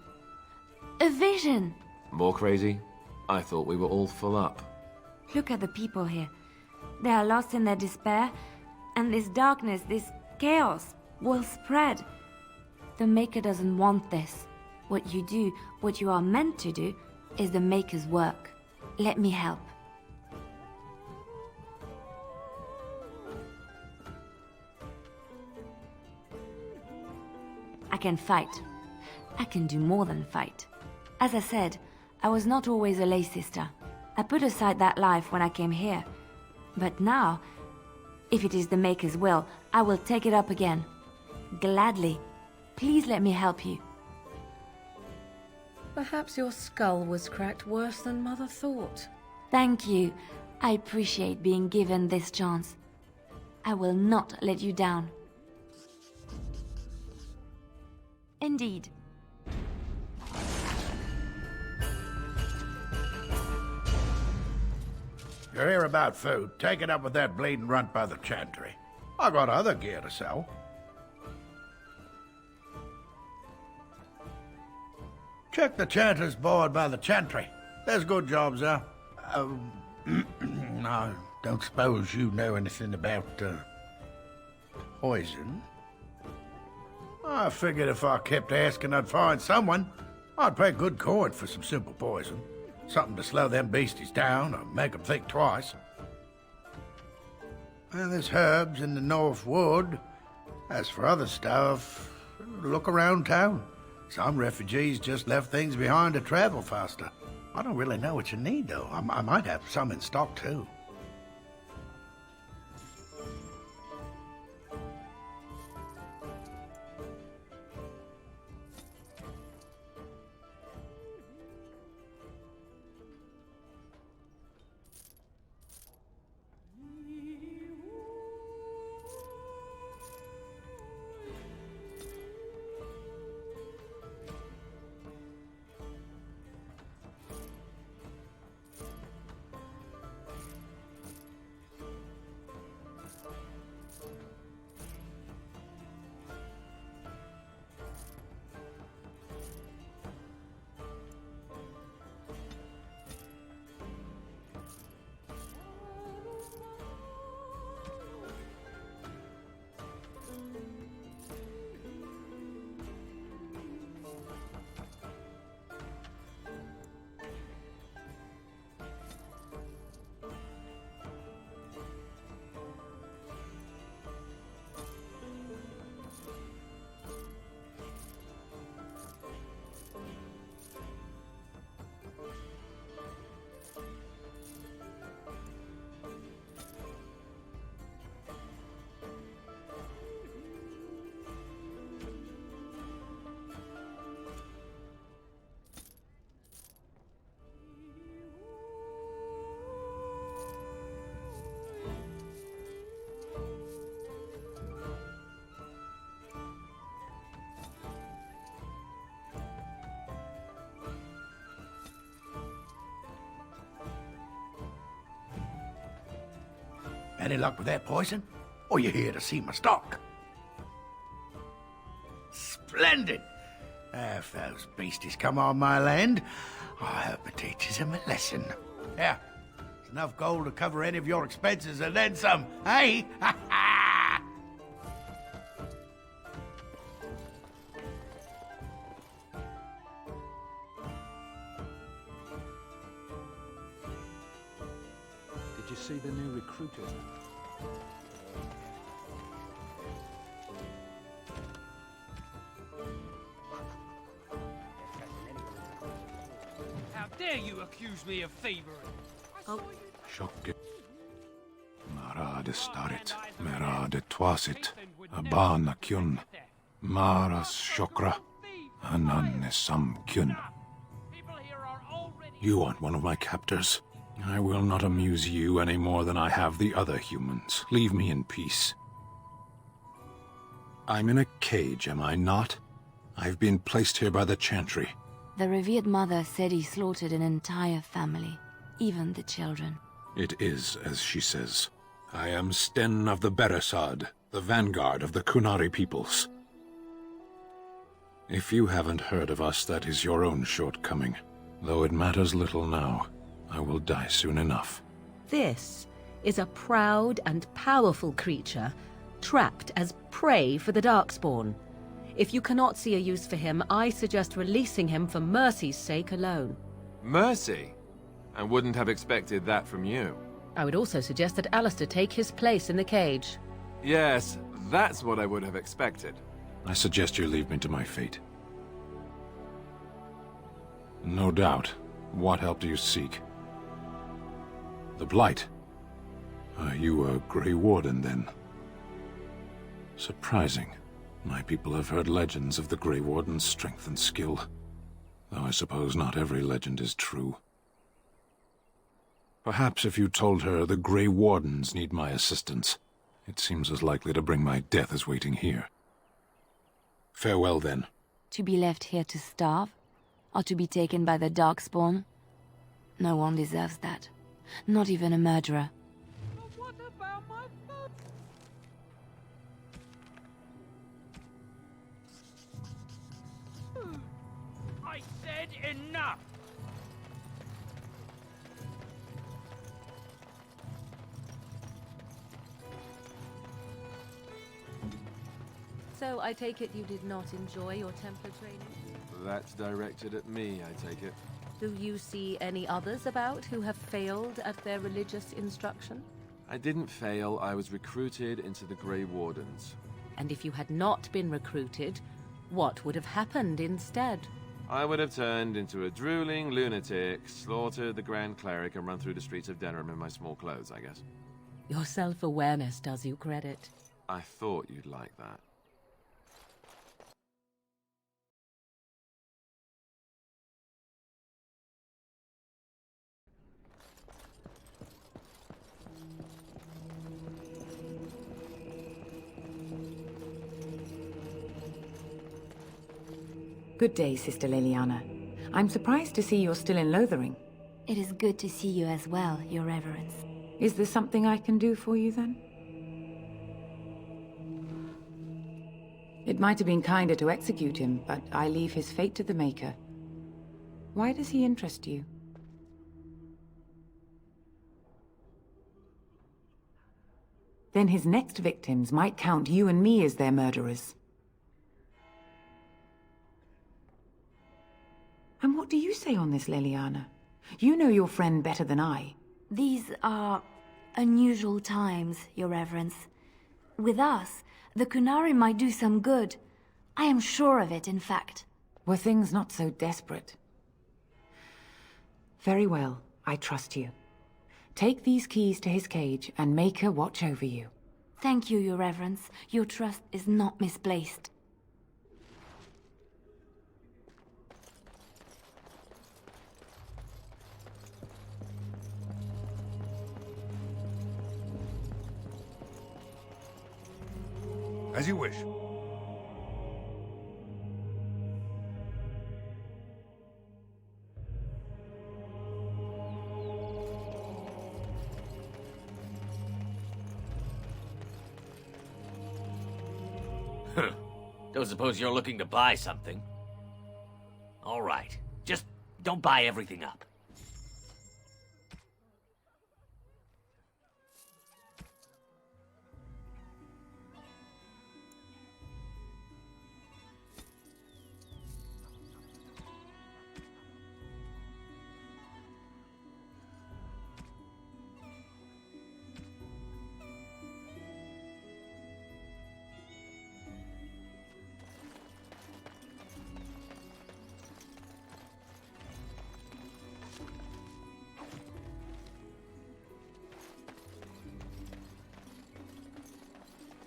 A vision! More crazy? I thought we were all full up. Look at the people here. They are lost in their despair, and this darkness, this chaos, will spread. The Maker doesn't want this. What you do, what you are meant to do, is the Maker's work. Let me help. I can fight. I can do more than fight. As I said, I was not always a lay sister. I put aside that life when I came here. But now, if it is the Maker's will, I will take it up again. Gladly. Please let me help you. Perhaps your skull was cracked worse than Mother thought. Thank you. I appreciate being given this chance. I will not let you down. Indeed. You're here about food. Take it up with that bleeding runt by the Chantry. I got other gear to sell. Check the Chanter's board by the Chantry. There's good jobs there. I don't suppose you know anything about, poison? I figured if I kept asking, I'd find someone. I'd pay good coin for some simple poison. Something to slow them beasties down or make them think twice. And there's herbs in the North Wood. As for other stuff, look around town. Some refugees just left things behind to travel faster. I don't really know what you need, though. I might have some in stock, too. Any luck with that poison? Or you here to see my stock? Splendid! If those beasties come on my land, I hope it teaches them a lesson. Yeah, it's enough gold to cover any of your expenses and then some, hey? Ha ha! Did you see the new recruiters? How dare you accuse me of thievery? Shokke. Mara de starit, mera de twasit, abana kyun, maras shokra, ananne sam kyun. You aren't one of my captors. I will not amuse you any more than I have the other humans. Leave me in peace. I'm in a cage, am I not? I've been placed here by the Chantry. The revered mother said he slaughtered an entire family, even the children. It is as she says. I am Sten of the Beresad, the vanguard of the Kunari peoples. If you haven't heard of us, that is your own shortcoming. Though it matters little now, I will die soon enough. This is a proud and powerful creature, trapped as prey for the Darkspawn. If you cannot see a use for him, I suggest releasing him for mercy's sake alone. Mercy? I wouldn't have expected that from you. I would also suggest that Alistair take his place in the cage. Yes, that's what I would have expected. I suggest you leave me to my fate. No doubt. What help do you seek? The Blight. Are you a Grey Warden, then? Surprising. My people have heard legends of the Grey Warden's strength and skill. Though I suppose not every legend is true. Perhaps if you told her the Grey Wardens need my assistance, it seems as likely to bring my death as waiting here. Farewell, then. To be left here to starve? Or to be taken by the Darkspawn? No one deserves that. Not even a murderer. I said enough! So I take it you did not enjoy your Templar training? That's directed at me, I take it. Do you see any others about who have failed at their religious instruction? I didn't fail, I was recruited into the Grey Wardens. And if you had not been recruited, what would have happened instead? I would have turned into a drooling lunatic, slaughtered the Grand Cleric, and run through the streets of Denham in my small clothes, I guess. Your self-awareness does you credit. I thought you'd like that. Good day, Sister Leliana. I'm surprised to see you're still in Lothering. It is good to see you as well, Your Reverence. Is there something I can do for you, then? It might have been kinder to execute him, but I leave his fate to the Maker. Why does he interest you? Then his next victims might count you and me as their murderers. And what do you say on this, Leliana? You know your friend better than I. These are unusual times, Your Reverence. With us, the Kunari might do some good. I am sure of it, in fact. Were things not so desperate? Very well, I trust you. Take these keys to his cage and make her watch over you. Thank you, Your Reverence. Your trust is not misplaced. As you wish. Don't suppose you're looking to buy something? All right. Just don't buy everything up.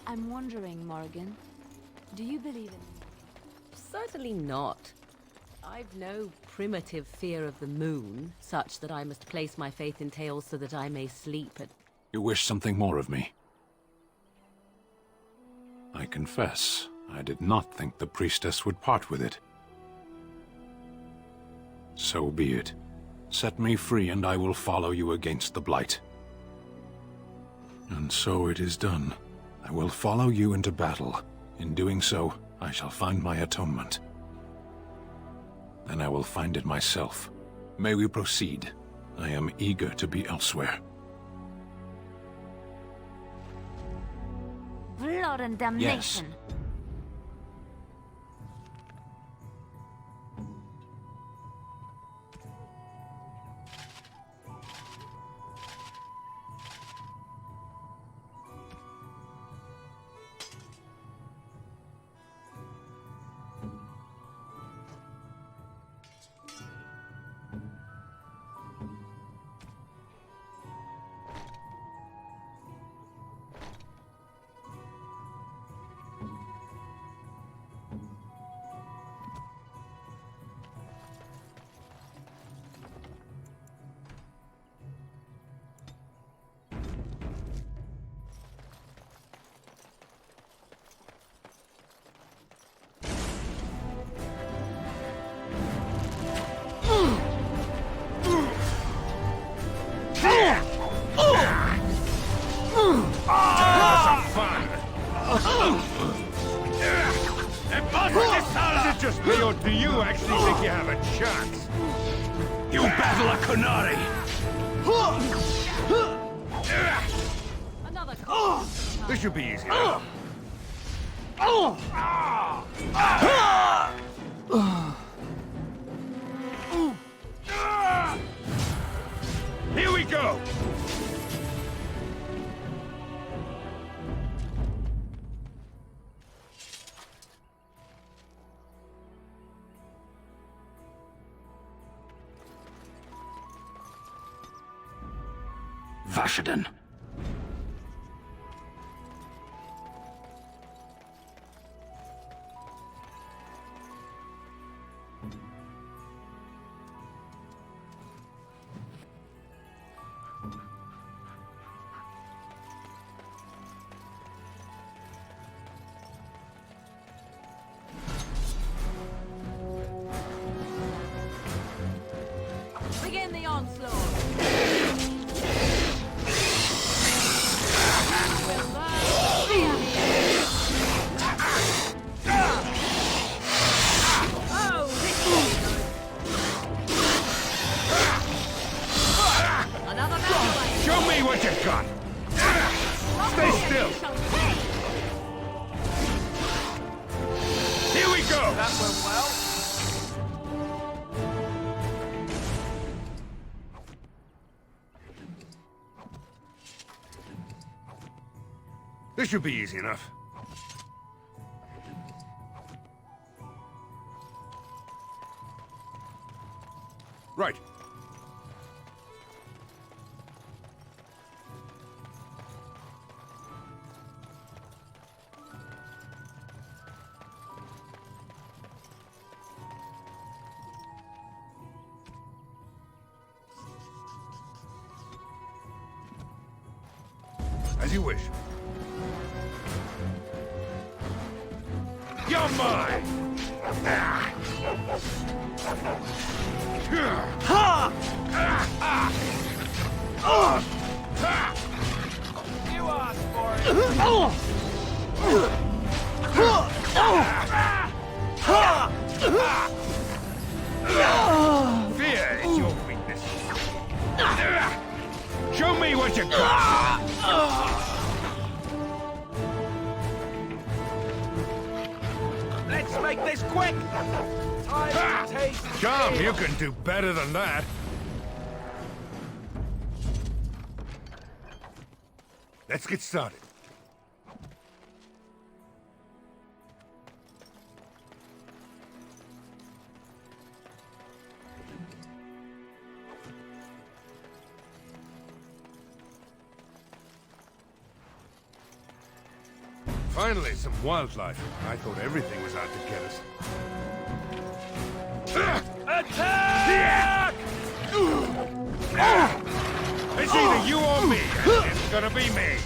I'm wondering, Morrigan, do you believe in... Certainly not. I've no primitive fear of the moon, such that I must place my faith in tales so that I may sleep at... You wish something more of me? I confess, I did not think the priestess would part with it. So be it. Set me free and I will follow you against the Blight. And so it is done. I will follow you into battle. In doing so, I shall find my atonement. Then I will find it myself. May we proceed? I am eager to be elsewhere. Blood and damnation. Yes. Is it just me, or do you actually think you have a chance? You battle a Kunari! This should be easy. Here we go! Vashaden. Begin the onslaught! Show me what you've got! Stay still! Here we go! That went well. This should be easy enough. Right. As you wish. You're mine! You asked for it. Fear is your weakness. Show me what you got! Let's make this quick! Time to taste Come, fear. you can do better than that. Let's get started. Finally, some wildlife. I thought everything was out to get us. Attack! It's either you or me, and it's gonna be me.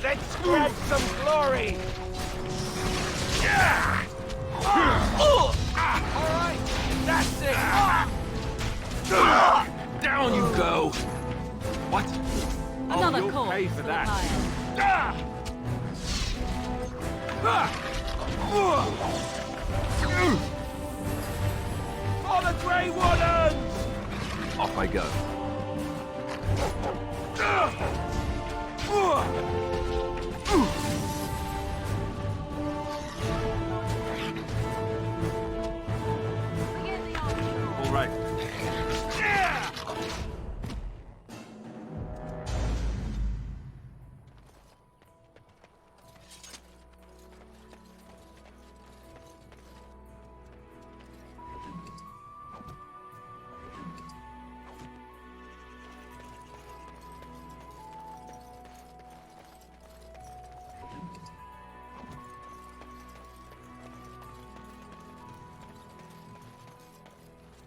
Let's grab some glory! Alright, that's it! Down you go! What? Another you'll corpse pay for that. For the Grey Wardens! Off I go. All right.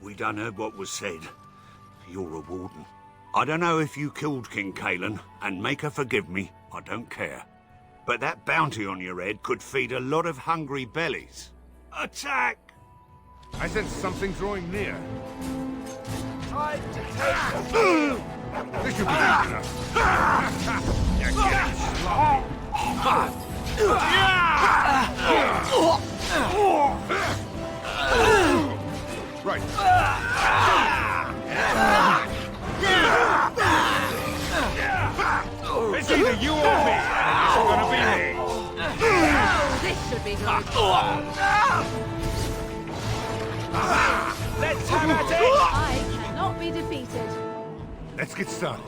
We done heard what was said. You're a warden. I don't know if you killed King Kalen, and make her forgive me, I don't care. But that bounty on your head could feed a lot of hungry bellies. Attack! I sense something drawing near. Time to take the field! This should be easy enough. You're getting sloppy. Right. It's either you or me, and it's gonna be me. This should be good. Let's have at it! I cannot be defeated. Let's get started.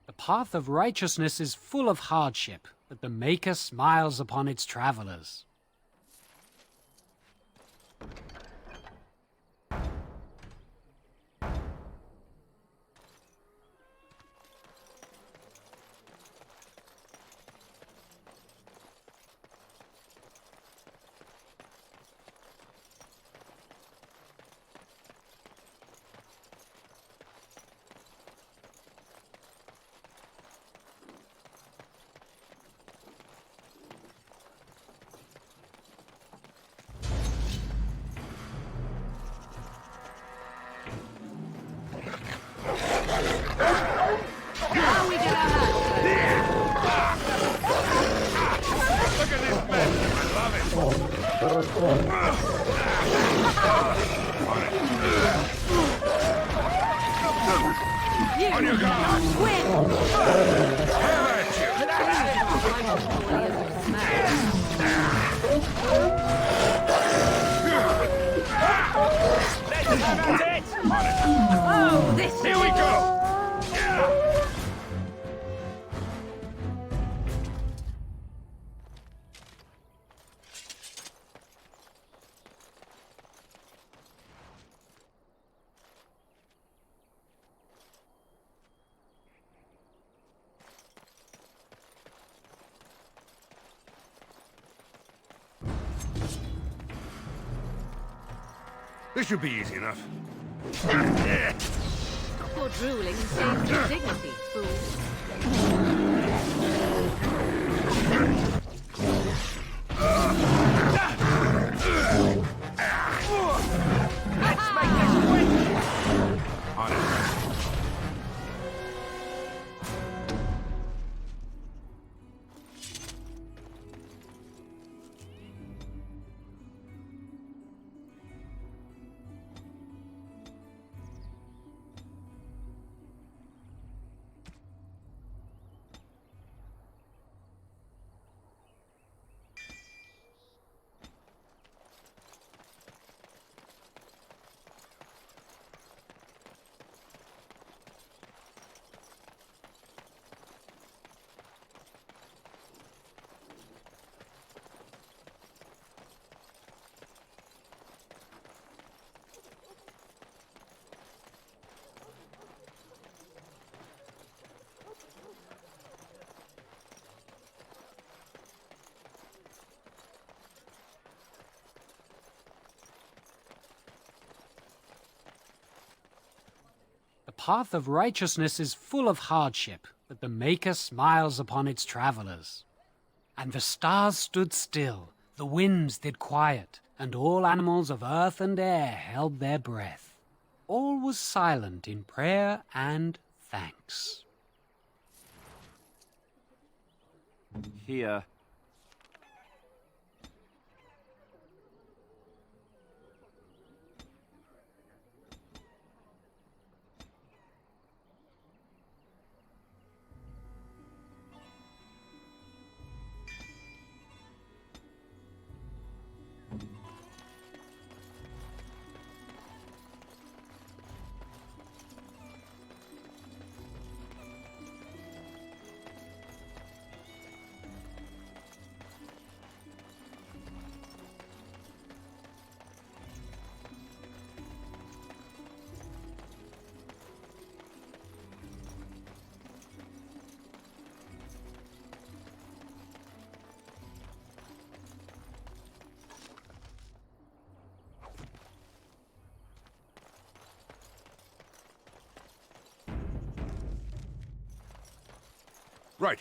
The path of righteousness is full of hardship, but the Maker smiles upon its travelers. Now we get our hands Look at this mess. I love it. On your guard. Have at Let's have at it! Oh, this Here we go. This should be easy enough. Your drooling saves your dignity, fool. Let's make this quick! On it. The path of righteousness is full of hardship, but the Maker smiles upon its travelers. And the stars stood still, the winds did quiet, and all animals of earth and air held their breath. All was silent in prayer and thanks. Here. Right.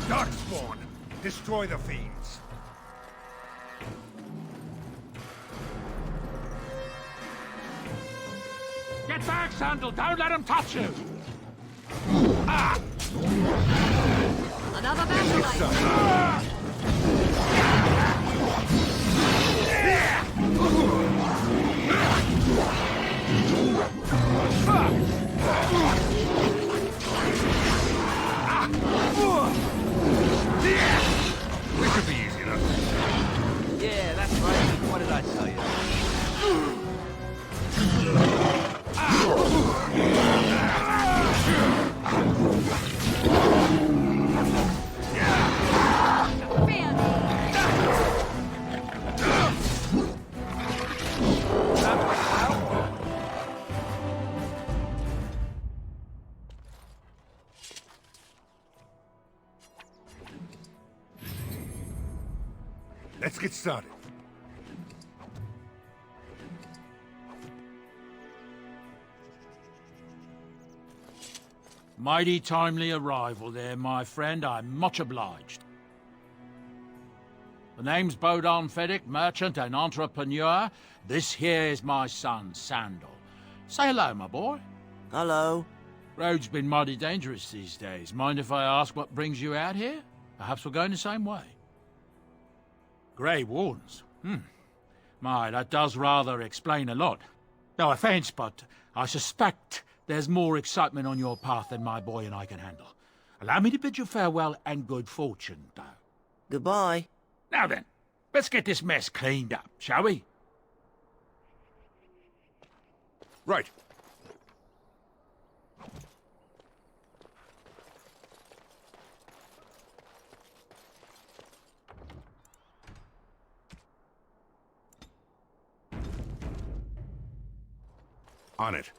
Darkspawn! Destroy the fiends! Get back, Sandal! Don't let him touch you! Ah! Another battle This should be easy enough. Yeah, that's right. What did I tell you? Let's get started. Mighty timely arrival there, my friend. I'm much obliged. The name's Bodon Feddick, merchant and entrepreneur. This here is my son, Sandal. Say hello, my boy. Hello. Road's been mighty dangerous these days. Mind if I ask what brings you out here? Perhaps we're going the same way. Grey Wardens. My, that does rather explain a lot. No offence, but I suspect there's more excitement on your path than my boy and I can handle. Allow me to bid you farewell and good fortune, though. Goodbye. Now then, let's get this mess cleaned up, shall we? Right. On it.